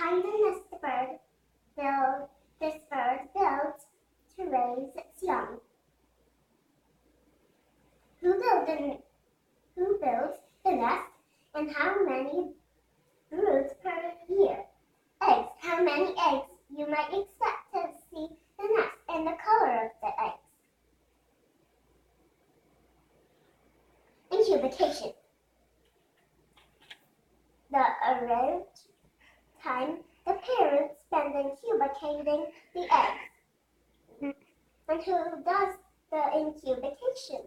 kind of nest this bird builds to raise its young. Who builds the nest, and how many broods per year? Eggs. How many eggs you might expect to see the nest and the color of the eggs. Incubation. The arrived time the parents spend incubating the eggs. And who does the incubation?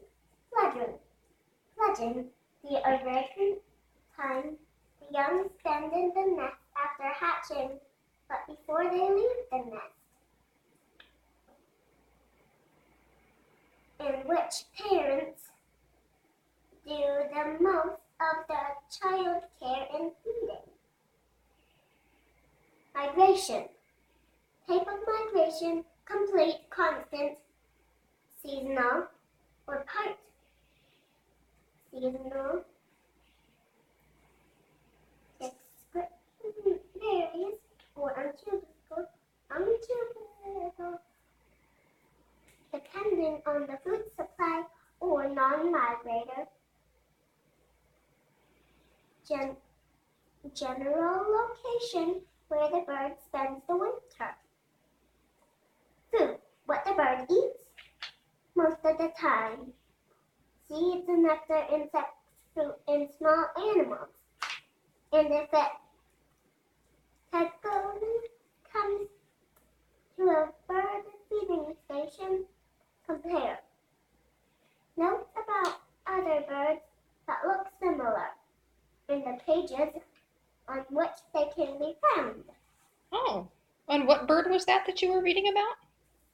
Fledgling. The arrived time the young spend in the nest after hatching, but before they leave the nest. In which parents do the most of the child care and feeding. Migration. Type of migration: complete, constant, seasonal, or part seasonal. Description varies, or untuberable, depending on the food supply or non-migrator. General location where the bird spends the winter. Food. What the bird eats most of the time. Seeds, nectar, insects, fruit, and small animals. And if it comes to a bird feeding station, compare. Note about other birds that look similar in the pages on which they can be found. Oh, and what bird was that you were reading about?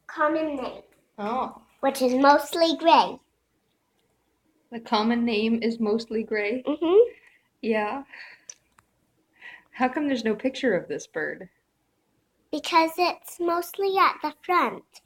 Common name. Oh. Which is mostly gray. The common name is mostly gray? Mm-hmm. Yeah. How come there's no picture of this bird? Because it's mostly at the front.